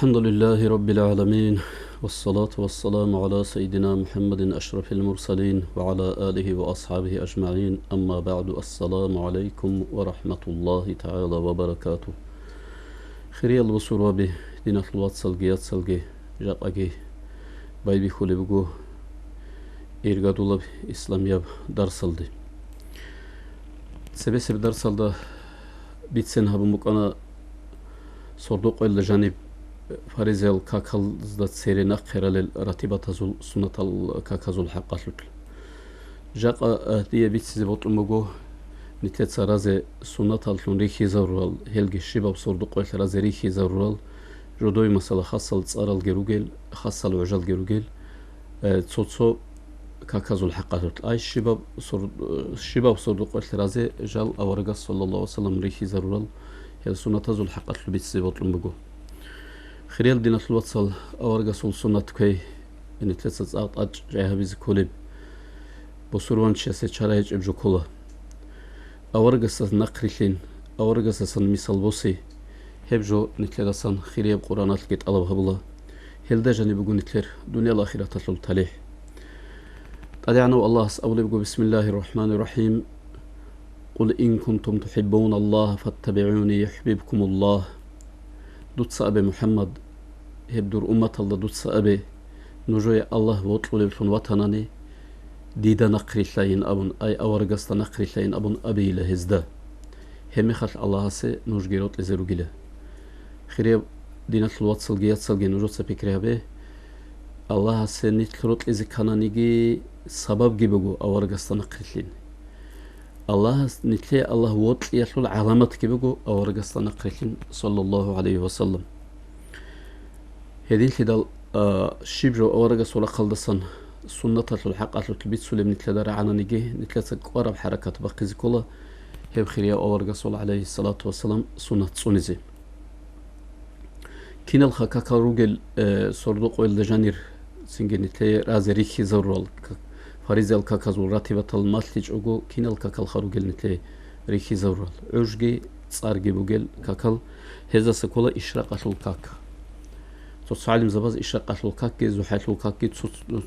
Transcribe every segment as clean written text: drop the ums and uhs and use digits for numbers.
الحمد لله رب العالمين، والصلاة والسلام على سيدنا محمد أشرف المرسلين وعلى آله وأصحابه أجمعين. أما بعد، السلام عليكم ورحمة الله تعالى وبركاته. خيري البصور وبه دينة الوات سلقيات سلقي جاق أجي بايبي خولي بقو إرقاد الله إسلام ياب درسلدي سبب درسلده بيتسن هبو مقانا صردوق إلا جانب فاريزيل كاكال زدت سيرينا خيرال راتبة زول سنة الكاكازول حقاتل جاق دي بيتسي بطلموغو نتلت سرازي سنة التون ريخي زورال هلغي شباب صردوق إلا رازي ريخي زورال جدوي مسألة خاصة لتصارال جيروغيل خاصة لعجال جيروغيل تصوتصو كاكازول حقاتل أي شباب صردوق إلا رازي جال أورغا صلى الله عليه وسلم ريخي زورال هل سنة زول حقاتل بيتسي بطلموغو خيريال دينة الوصل أورجا سول سنة كي إن تلسات أج جاها بيز كولب بصوروان شيء شرايج إبجو كولا أورجا سن نقريلين أورجا سن مثال بوسي هبجو نتلر سن خيرياب قرآنات لقيت الله هبلا هل ده جاني بقول نتلر دنيا الآخرة تطلع تليه تدعنا الله أولي بقول بسم الله الرحمن الرحيم قل إن كنتم تحبون الله فاتبعوني يحببكم الله دوت سأبي محمد هبدور أمة الله دوت سأبي نجوي الله وطلو للفن وطناني ديدا نقري لين أبن أي أورغست نقري لين أبن أبي لهزدا همي خل الله سي نجيروت لزيرو جيله خيري دينة الوصل جيات سلجي نجوت سبيكريها به الله سي نتلروت لزي كانانيجي سبب جيبوغو أورغست نقري لين الله نتلي الله وطل يطلع علامات كيبقو أو رجستنا قريتين صلى الله عليه وسلم هذين كده شبرو أو رجس ولا خلصن سنة الحق أصل البيت سلم نتلي دار عنا نجي نتلي قرب حركات بقي كلها هي بخيريا أو رجس عليه الصلاة والسلام سنة سنزي كين الخكاك روجل صردوق والدجانير سنجي نتلي رازريكي زورال فاريزيل كاكازول راتبة الماتلج أوجو كينال كاكال خروجل نتلي ريكي زورال عججي صارجي بوجل كاكال هذا سكولا إشراقة الكاك تصعلم زباز إشراقة الكاك زحات الكاك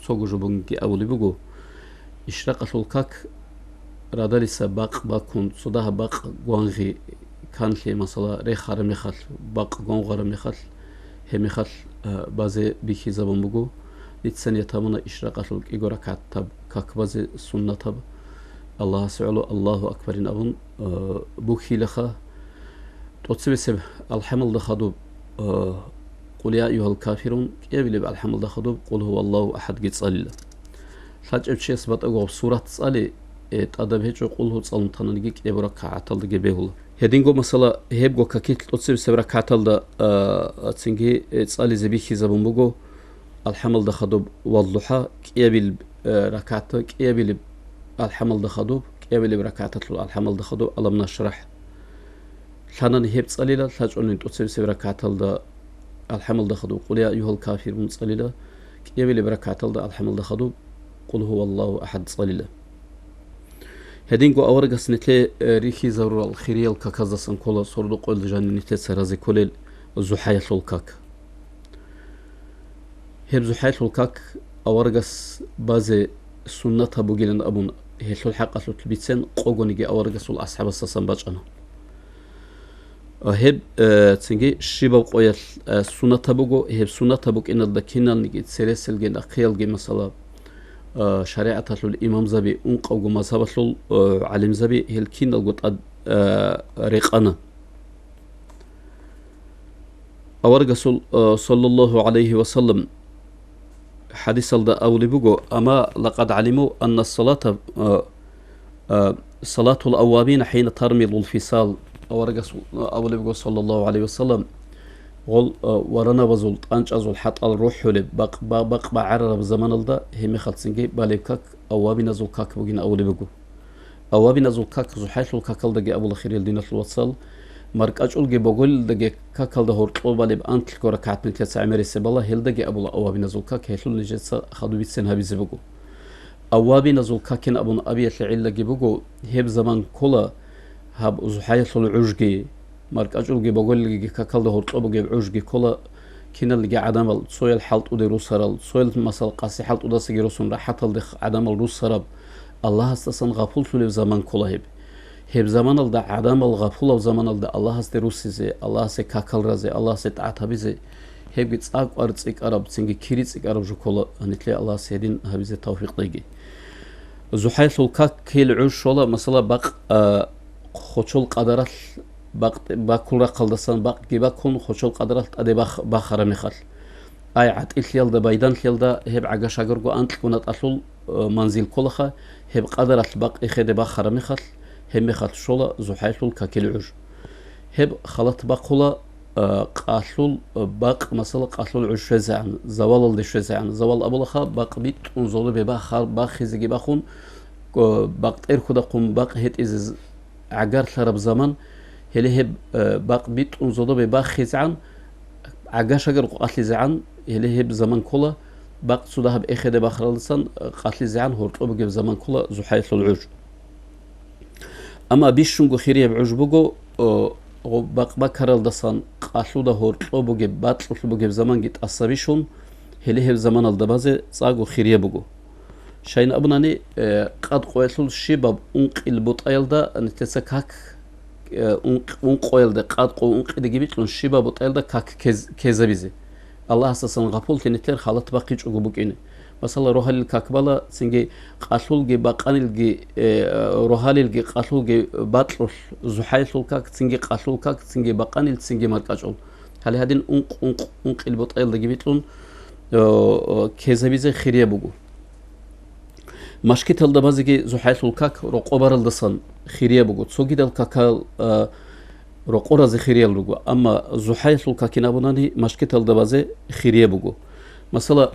تصوج جبونجي أولي بوجو إشراقة الكاك رادالي سباق باكون صداها باق غوانغي كان لي مثلا ريخار مخال باق غوانغار مخال هم مخال بازي بيكي زبون بوجو لتسنية تامنا إشراقة الإجورة كاتب كاكبازي سنة تب الله سعلو الله أكبر أبن بوكي لخا توتسبي سب الحمل دخدوب قل يا أيها الكافرون يبلي بالحمل دخدوب قل هو الله أحد قد صلى حاج أبشي سبت أقوى سورة صلي تأدب هيجو قل هو صلى تنانيك يبرا كعتل دقي بيهولا هدينغو مثلا هيبغو كاكيت توتسبي سبرا كعتل دا تسنجي صلي زبيكي زبون بوغو الحمل دخدوب والضحى كيابل ركعته كيابل الحمل دخدوب كيابل بركعته الحمل دخدوب ألم نشرح حنان هيبت صليلا تلاجون توتسب ركعته دا الحمل دخدوب قل يا أيها الكافرون صليلا كيابل بركعته دا الحمل دخدوب قل هو الله أحد صليلا هدينغو أورغس نتلي ريخي زرور الخيريال كاكازا سنكولا صردو قول جاني نتلي سرازي كوليل زحايا الكاك هبزو حيث الكاك أورغس بازي سنة بوغيلن أبون هيثو الحق أسلو تلبيتسين قوغونيجي أورغس والأصحاب الساسان باجانا هب تنجي شيبا وقويل سنة بوغو هب سنة بوغ إن الدكينا نجي تسيريسل جين أقيال جي مثلا شريعة الإمام زبي أنقوغو مذهبة علم زبي هلكينا القط ريقانا أورغس صلى الله عليه وسلم حديث الدا أولي بوغو أما لقد علموا أن الصلاة صلاة الأوابين حين ترمض الفصال أورغس أولي بوغو صلى الله عليه وسلم غل ورنا بزول أنش أزول حتى الروح لب بق بعرب زمان الدا هم خلصنجي بالكاك أوابين أزول كاك بوغين أولي بوغو أوابين أزول كاك زحيح الكاك الدجي أبو الخير الدين الوصل مرك أجول جي بقول دقي كاكل ده هرطول بالي بأنت الكورة كعت من تلاتة عمري سبالله هل دقي أبو أوابي نزول كاك هيلو اللي جت خدوا بيت سنها بيزبقوا أوابي نزول كاكين أبو أبي العيلة جيبقوا هب زمان كلا هب زحاية العججي مرك أجول جي بقول دقي كاكل ده هرطول بجيب عججي كلا كنا اللي عدم الصويل حلط ودي روسرال صويل مثلا قاسي حلط ودا سجيروسون راحت الدخ عدم الروسراب الله استسن غفول في زمان كله هب زمان الدا عدم الغفول أو زمان الدا الله است روسيزي الله است كاكل رزي الله است عتابيزي هب جت أق أرتسك أرب سنجي كيريتسك أرب جوكولا هنتلاقي الله سيدين هبيزي توفيق ليجي زحيل الكاك كيل عش شولا مثلا بق خوشول قدرت بق كل رقلدسان بق جبكون خوشول قدرت أدي بق خرميخل أي عت إليال دا بيدان إليال دا هب عجاش عجرجو أنت كونت أصل منزل كلها هب قدرت بق إخد بق خرميخل هم خل شولا زحيل الكاكيل عش هب خلط بقولا قاتل باق مثلا قاتل عشرة زوال الدشرة زوال أبولخا باق بيت انزول بباخ باخ زجي باخون باق إركض قوم باق هت إز عجار ثرب زمان هله هب باق بيت انزول بباخ زعان عجار شجر قاتل زعان هله هب زمان كله باق سوده بأخذ باخر لسان قاتل زعان هرتو بجيب زمان كله زحيل العج أما بيشونجو خيري بعجبوجو باق كارل دسان قاتلو ده هرتو بجيب باتلو بجيب زمان جيت أصابيشون هله هب زمان الدبازة صاغو خيري بوجو شاين أبناني قد قويتلو الشباب أنق البطايل ده نتسكاك أنق قويل ده قد قو أنق ده جبت لون الشباب بطايل ده كاك كذابيزي الله أساسا غفول تنتلر خالط باقيش أجوبك إنه مثلا روحال الكاكبالا سنجي قاتلول جي باقانيل جي روحال جي قاتلول جي باتلول زحايل الكاك سنجي قاتلول كاك سنجي باقانيل سنجي مركاجول هل هادين أنق البطايل ده جبت لون كذابيزي خيريا بوجو مشكلة الدبازجي زحيل الكاك رقبر الدسان خيريا بوجو تسوجي الكاكال رقورة خيريا لوجو أما زحيل الكاك نابوناني مشكلة الدبازة خيريا بوجو مثلا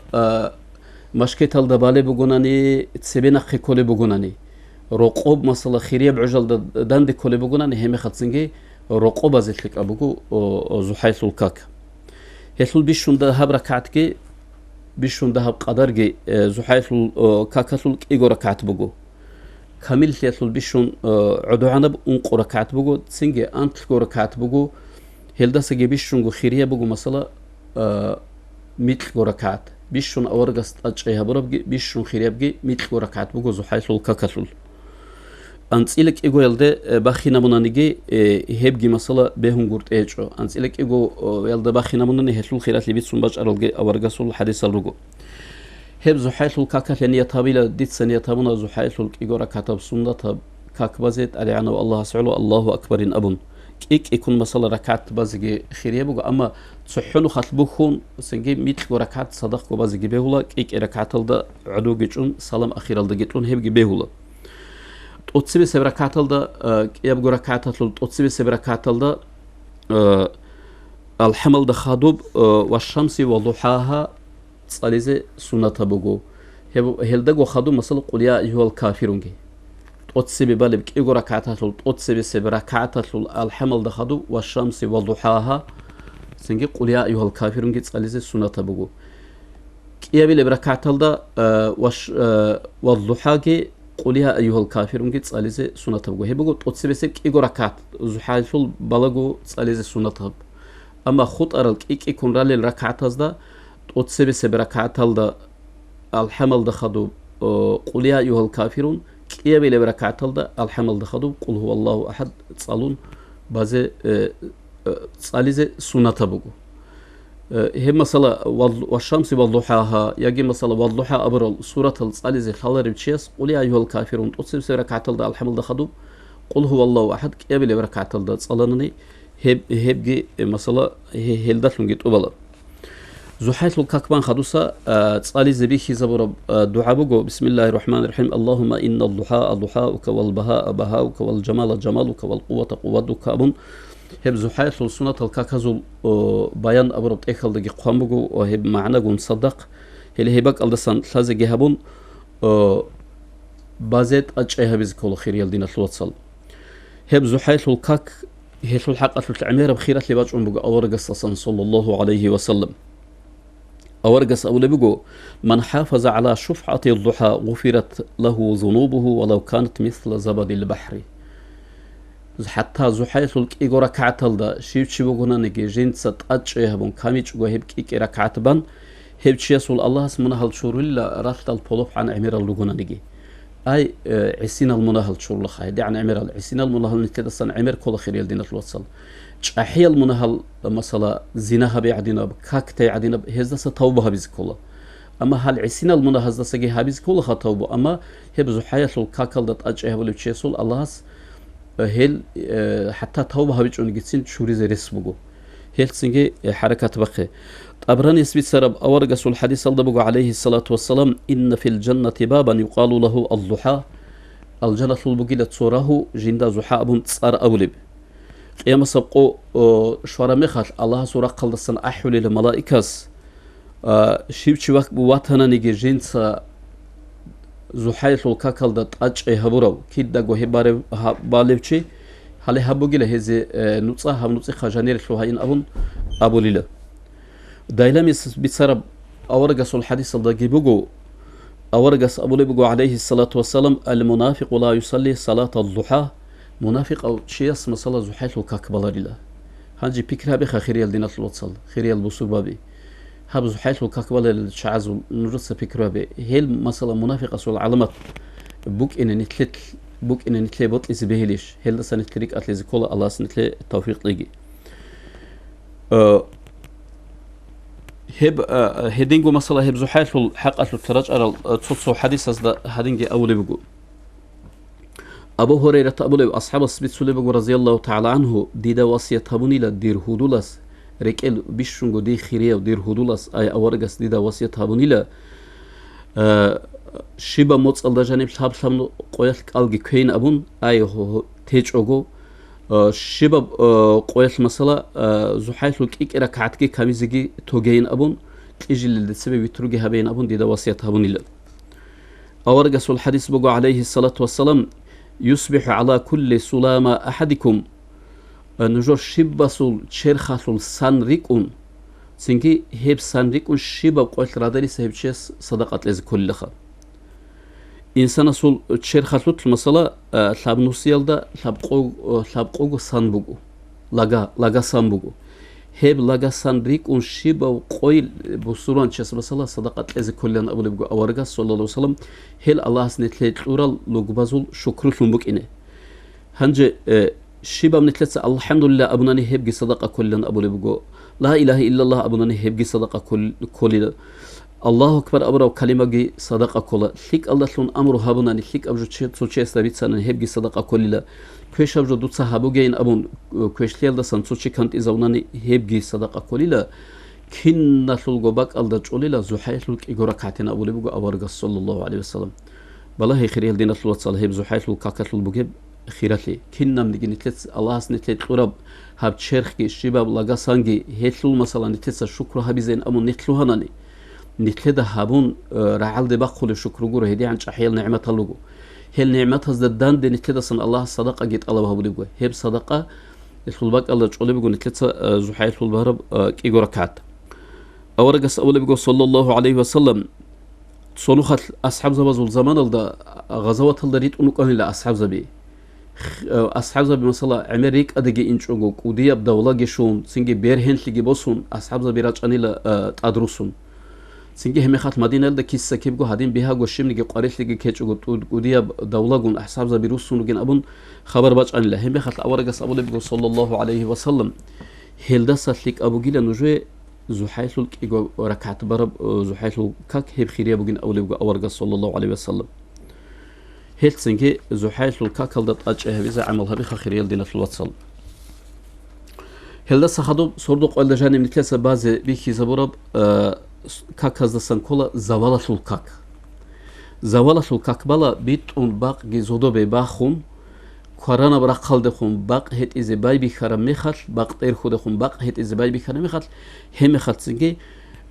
مشكلة الدبالة بوجوناني تسبينا خيكولي بوجوناني رقوب مثلا خيريا بعجل داندي كولي بوجوناني هم خاتسنجي رقوب زيتلك أبوجو زحيل الكاك هيثول بيشون ده هبركاتكي بيشون ده بقدرجي زحيل كاكاتول إيجو ركعت بوجو كامل هيثول بيشون عدو عنب أنق ركعت بوجو تسنجي أنت ركعت بوجو هيلدا سجي بيشون خيريا بوجو مثلا مثل ركعت بيشون أورجست أجيها بربجي بيشون خيريا بجي مثل ركعت بوجو زحيل كاكاتول أنتيلك إيجو يلدا باخينا منانيجي هبجي مثلا بهم قرط إيجو أنتيلك إيجو يلدا باخينا مناني هيثول خيرات اللي بيتسون باج أرلجي أورجسول حديث الرجو هب زحيل الكاكات لأن يتابيلا ديت سنة يتابونا زحيل الإيجورا كاتب سنة كاك بزيت علي عنا والله سعلو الله أكبر أبون إيك يكون مثلا ركعت بزجي خيرية بقى أما تصحونه خطبوخون سنجي ميت ركعت صدق وبزجي بهولا إيك ركعت الدا عدو جيتون سلام أخير الدا جيتون هب بهولا تقصي بس ركعت الدا يبقى ركعت تقصي بس ركعت الدا الحمل دخادوب والشمس وضحاها صاليزة سنة بوجو هلدقو خدو مثلا قل يا أيها الكافرون تقصي ببالك إيجو ركعتها تقصي بسبب ركعتها الحمل دخدو والشمس وضحاها سنجي قل يا أيها الكافرون صاليزة سنة بوجو كيابي بركعتها دا والضحى قل يا أيها الكافرون صاليزة سنة بوجو هي بوجو تقصي بسبب إيجو ركعت زحايل بلغو صاليزة سنة أما خط أرلك إيك يكون رالي الركعتها دا تقصي سب ركعت هذا الحمل دخدو قل يا أيها الكافرون كيابي لبركعت هذا الحمل دخدو قل هو الله أحد تصالون بعض تصاليز سنة بقو هم مثلا والشمس والضحاها يجي مثلا والضحى أبرل سورة تصاليز خالر بتشيس قل يا أيها الكافرون تقصي سب ركعت هذا الحمل دخدو قل هو الله أحد كيابي لبركعت هذا تصالني هبجي مثلا هلدت لنجت أبلا زحيل الكاكبان خدوسا تصالي زبيخي زبر دعاء بقو بسم الله الرحمن الرحيم اللهم إن الضحى ضحاؤك والبهاء بهاؤك والجمال جمالك والقوة قوتك أبن هب زحيل السنة الكاكازو بيان أبرب تأخل دقي قوام بقو وهب معنا قون صدق هلي هبك ألدسان ثلاثة جهبون بازيت أجعيها بزكول خير يلدين الثلاثة هب زحيل الكاك هيث الحق العمير بخيرة لباجعون بقو أورق الصلاة صلى الله عليه وسلم أورجس أولي بقو من حافظ على شفعة الضحى غفرت له ذنوبه ولو كانت مثل زبد البحر حتى زحايل كي ركعت الدا شيف بقولنا نجي جنس تأجيه هبون كاميج وهب كي ركعت بان هب يسول الله اسمنا هالشور إلا رفت البلوف عن عمير اللجونا نجي أي عسين المناهل شور لخاي دي عن عمير عسين المناهل نتدسن عمير كل خير يلدينا الوصل أحيا المناهل مثلا زينها بيعدينا بكاكتي عدينا هذا ستوبها بيزكولا أما هل عسين المناهل هذا سجي هابيز كل خطوبه أما هب زحايل الكاكل دت أجيه ولا يسول الله هل حتى توبها بيجون جتسين شوري زي رسمه هل سنجي حركات بقى طبراني يثبت سرب أورجس الحديث الضبق عليه الصلاة والسلام إن في الجنة بابا يقال له الضحى الجنة البقيلة صوره جندا زحى أبن تصار أولب قيام سبقو شوارا مخال الله سورة قلد السن أحول الملائكة شيب شواك بواتنا نيجي جنسا زحايل الكاكل دات أجئ هبورو كيد داقو هباري باليوشي هالي هبوغيلا هزي نوصا هم نوصي خاجانير شوهاين أبن أبو ليلا دايلامي بسرب أورغس الحديث الدقي بقو أورغس أبو لبقو عليه الصلاة والسلام المنافق لا يصلي صلاة الضحى منافق أو شيء اسمه صلاة زحايل الكاكبالا ليلا هانجي بكرا بخا خيريال دينات الوصل خيريال بوصول بابي هاب زحايل الكاكبالا الشعاز نرسى بكرا بي هيل مثلا منافق أسول علامات بوك إن نتلت بوك إن نتلي بطل إزبهليش هل دسا نتلريك أتلي زكولا الله سنتلي التوفيق ليجي هب هدينجو مثلا هب زحايل حق أتلو تراج على تصو حديث أصدا هدينجي أولي بقو أبو هريرة أبولي أصحاب السبيت سولي بقو رضي الله تعالى عنه ديدا وصية هبوني لدير هدولس ريكيل بيشونجو دي خيريا ودير هدولس أي أورغس ديدا وصية هبوني ل شيبا موتس الله جانب شاب شامنو قويلك ألقي كوين أبون أي هو تيج أوغو شيبا قويل مثلا زحايل لك ركعتكي كاميزجي توجين أبون كيجي للسبب يترجي هبين أبون دي دواسية هبون الله أورجس الحديث بقى عليه الصلاة والسلام يصبح على كل سلامة أحدكم نجور شيبا سول شرخة سانريكون سنجي هيب سانريكون شيبا قويل رادري سهيب شيس صدقة لز كلها إنسان سول شرخة مثلا ثاب نوسيال دا ثاب قوغو سان بوغو لاغا سان بوغو هيب لاغا سان ريك شيبا وقويل بصوران شيس مثلا صدقة لز كلها أبو لبغو أورغا صلى الله عليه وسلم هيل الله سنتلي تلورال لوغبازول شكر لنبوك إنه هنجي شيبا منتلت الحمد لله أبناني هيبجي صدقة كلها أبو لبغو لا إله إلا الله أبناني هيبجي صدقة كلها الله أكبر أبرو كلمة جي صدقة كلها ثيك الله لون أمره هبناني ثيك أبجو تشي استبيت سنة هيبجي صدقة كلها كويش أبجو دوتسا هبو جين أبون كويش ليال دسان تشي كانت إزاوناني هيبجي صدقة كلها كنا تلقو باك الله جوليلا زحايل لك إجورا كاتنا أبو لبغو أبرغ صلى الله عليه وسلم بالله خيريال دينا تلوت هيب زحايل لك كاكات لبغيب خيراتي كنا منجي نتلت الله نتلت قرب هاب تشرخي الشباب لاغا سانجي هيتلو مثلا نتلت شكر هبيزين أمون نتلو هناني نتلدا هابون رعال دي باقول الشكر جورو هدي عن شحيل نعمة اللجو هل نعمة هزدان دي نتلدا سن الله صدقة جيت الله بهبو لجو هب صدقة الفلباك الله تقول بيقول نتلت زحيل البهرب كي ركعت أورجس أول بيقول صلى الله عليه وسلم صنوخت أصحاب زبازول زمان الدا غزوات الدريت أنو كان لا أصحاب زبي أصحاب زبي مثلا عمريك أدقي إنشوجو كودي أبدا ولا جشون سنجي بيرهن لجي بوسون أصحاب زبي راج أني لا تدرسون سنجي هم خات مدينة ده كيس كيبجو هادين بيها جوشيم نيجي قاريش نيجي كيتشو وديا دولة جون أحساب زبي روسون وجين أبون خبر باج عن الله هم خات الأورجس أبو لبيجو صلى الله عليه وسلم هيلدا ساتليك أبو جيلا نجوي زحايل إيجو ركعت برب زحايل كاك هيب خيريا بوجين أبو لبيجو أورجس صلى الله عليه وسلم هيل سنجي زحايل كاك هلدا أج هبيزا عملها بخا خيريا دينا في الواتساب هيلدا سخدو صردق ولا جاني من كلاس بازي بيكي زبورب كاك هزدسان كولا زوالة الكاك زوالة الكاك بلا بيت اون باق جزودو بباخون كورانا برا قلدخون باق هيت إزي باي بخارم ميخال باق تير خودخون باق هيت إزي باي بخارم ميخال هم ميخال سنجي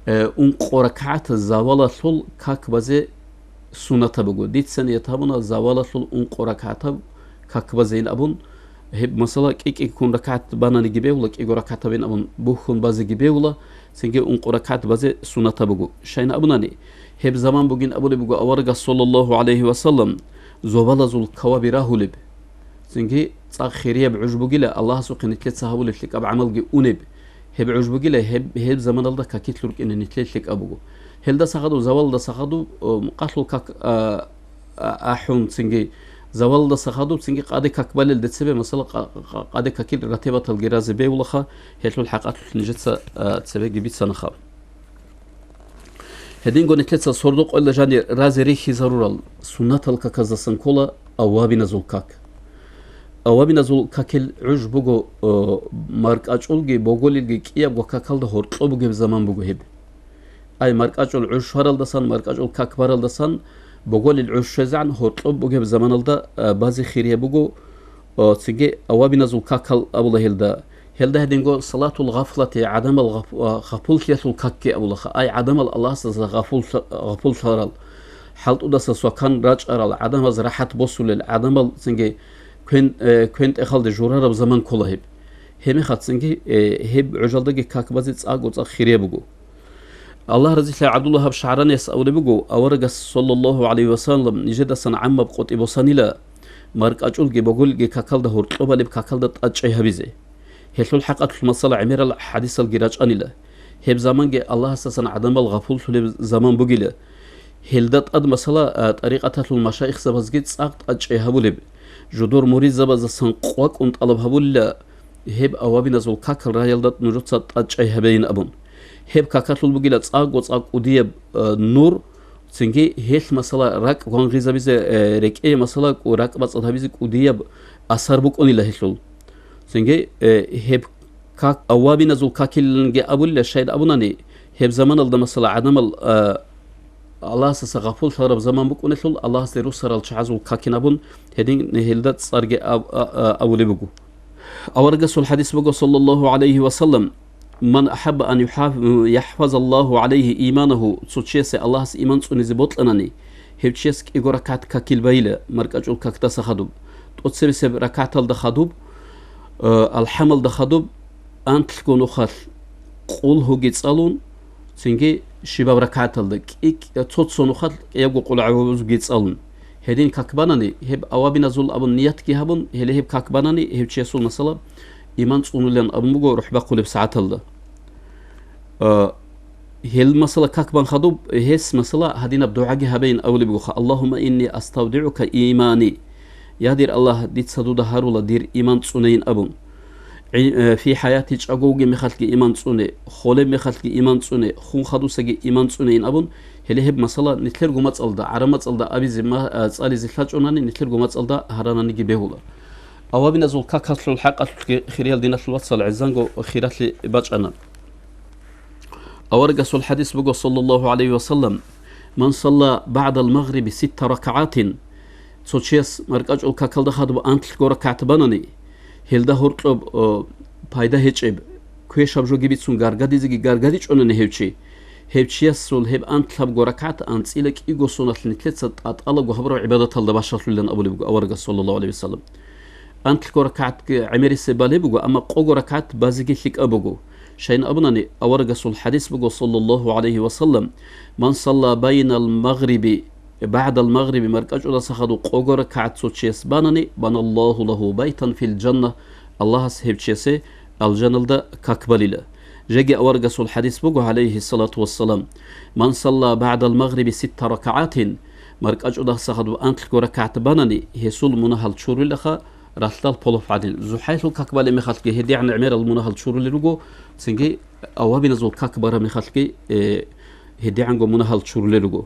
اون قركعات زوالة الكاك بازي سنة بگو ديت سنة يتابونا زوالة اون قركعات كاك بازين أبون هب مثلا كيك يكون ركعت بانا نجيبه ولا كيك ركعت بين أبون بوخون بازي جيبه ولا سنجي اون قركعت بازي سنة بگو شاين أبوناني هب زمان بوجين أبو لبگو أورجا صلى الله عليه وسلم زوالة زول كوابيرا هولب سنجي صار خيرية بعجبوجيلا الله سوق نتلت سهول لك أب عمل جي أونب هب عجبوجيلا هب زمان الله كاكيت لك إن نتلت لك أبوه هل ده سخدو زوال ده سخدو قتل كاك أحون سنجي زوال ده سخدو سنجي قادة كاكبال الدتسبة مثلا قادة كاكيل رتيبة الجراز بي ولخا هيتلو الحقات نجتسا تسبة جبيت سنخاب هدين قو نتلت صوردوق إلا جاني رازي ريخي ضرورة سنة الكاكازا سنكولا أوابي نزول كاك أوابي نزول كاكل عجبوغو مارك أجولجي بوغوليلجي كياب وكاكال ده هورتلو بوغي بزمان بوغو هب أي مارك أجول عش هرالدسان مارك أجول كاك بارالدسان بقول العش زعن هطلب بوجه بزمان الدا بعض خيرية بقول تيجي أوابي نزول كاكل أبوله هلدا هدينجو صلاة الغفلة عدم الغفول كيسول كاكي أبوله أي عدم الله سز غفول شرال حالت ودا سوكان راج أرال عدم از راحت بوصل عدم تيجي كنت أخلد جورا بزمان كله هب هم خد تيجي هب عجل دقي كاك بزيت أقول خيرية بقول الله رضي الله عبد الله بشعران يسأل بيجو أورجس صلى الله عليه وسلم نجد سن عم بقط إبوسانيلا مارك أجول جي بقول جي كاكل ده هرتلوبا لب كاكل ده أجي هبيزه هلو الحقيقة المصلى عمير الحديث الجراج أنيلا هب زمان جي الله سن عدم الغفول في زمان بقيله هلدت أد مسألة طريقة المشايخ زبزجت ساقط أجي هبولب جدور مريض زبز سن قواك أنت طلب هبول هب أوابي نزول كاكل رايلدت نجت أجي هبين أبون هب كاكاتل بقيلة تساق وتساق وديب نور سنجي هيش مثلا راك وان غيزا بيز ركئ مثلا وراك بس أضها بيز وديب أثر بق أني لهشلول سنجي هب كاك أوابي نزول كاكل نجي أبول لشيد أبوناني هب زمان الدا مثلا عدم الله سغفول شرب زمان بق أنيشلول الله سيرو سرال شعزول كاكين أبون هدين نهلدت صارجي أولي بقو أورجس الحديث بقو صلى الله عليه وسلم من أحب أن يحفظ الله عليه إيمانه تشيس الله إيمان سنزبط لناني هبتشيس إيجو ركعت كاكيل بايلة مركز كاكتا سخدوب تقصر سب ركعت الدخدوب الحمل دخدوب أنت تكونوا خال قول هو جيت سالون سنجي شباب ركعت الدك إك تصونوا خال يبقى قول عوز جيت سالون هدين كاكباناني هب أوابي نزول أبو نيات كي هبون هل هب كاكباناني هبتشيسول مثلا إيمان صونولين أبمجو روح بقول بساعة الله هل مثلا كاكبان خدوب هس مثلا هدينا بدعاء هبين أولي بقول اللهم إني أستودعك إيماني يا دير الله ديت صدود هارولا دير إيمان صونين أبون في حياتي أجوجي مخلك إيمان صوني خولي مخلك إيمان صوني خون خدو سجي إيمان صونين أبون هل هب مثلا نتلر جمات الله عرمات الله أبي زما سألي زفلاج أناني نتلر جمات الله هرانا نجي بهولا أوابي نزول كاكل الحق خيريال دينا الوصل العزانجو خيرات لي باج أنا أورجس الحديث بقول صلى الله عليه وسلم من صلى بعد المغرب 6 ركعات تشيس مركز الكاكل ده خدوا أنت ركعت بناني هل ده هرطب بايدا هيجب كويش أبجو جبت سون غارغادي زي غارغاديش أنا نهيبشي هيبشيس سول هيب أنت لب ركعت أنت إلك إيجو سنة نتلت أطلق وهبرو عبادة الله بشر لنا أبو لبقى أورجس صلى الله عليه وسلم أنت لكو ركعت عميري سبالي بقو أما قوغو ركعت بازيكي لك أبقو شين أبناني أورغس الحديث بقو صلى الله عليه وسلم من صلى بين المغرب بعد المغرب مركز أولا سخدو قوغو ركعت سوتشيس باناني بان الله له بيتا في الجنة الله سهب تشيسي الجنة دا كاكباليلا جاقي أورغس الحديث بقو عليه الصلاة والسلام من صلى بعد المغرب 6 ركعات مركز أولا سخدو أنت لكو ركعت باناني هسول منهل شوري لخا رحلة البولوف عدل زحيث الكاكبالي مخالكي هدي عن عمير المنهل شوري اللي رجو تنجي أوابي نزول كاكبارا مخالكي هدي عنجو منهل شوري اللي رجو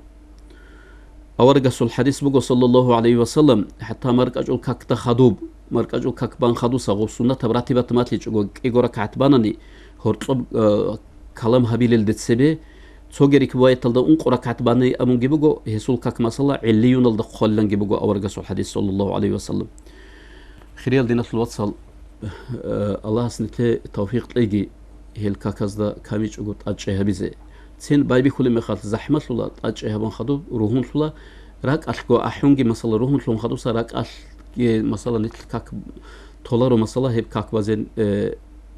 أورجس الحديث بقو صلى الله عليه وسلم حتى مركز الكاك تخدوب مركز الكاكبان خدوسا وسنة براتبة ماتلي جوجو إيجو ركعت باناني هرطب كلام هبيل الدتسبي توجري كواي تلدا أنق ركعت باني أمون جيبوجو هسول كاك مسلا عليون الدا خلن جيبوجو أورجس الحديث صلى الله عليه وسلم خيريال دينا الوصل الله سنتي توفيق تلاقي هل كاكاز دا كاميش أقول أجيه بيزه سين بايبي كل مخال زحمة لولا أجيه بان خدو روحون لولا راك أشكو أحيونجي مثلا روحون لون خدو سراك أش مثلا نتل كاك تولارو مثلا هب كاك وزن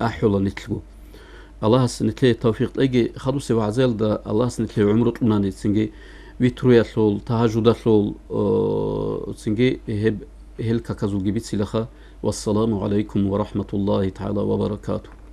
أحيولا نتلو الله سنتي توفيق تلاقي خدو سوى عزيل دا الله سنتي عمره طلناني سنجي ويترويا لول تهاجودا لول سنجي هب هل كاكازول جبت سلخة. والسلام عليكم ورحمة الله تعالى وبركاته.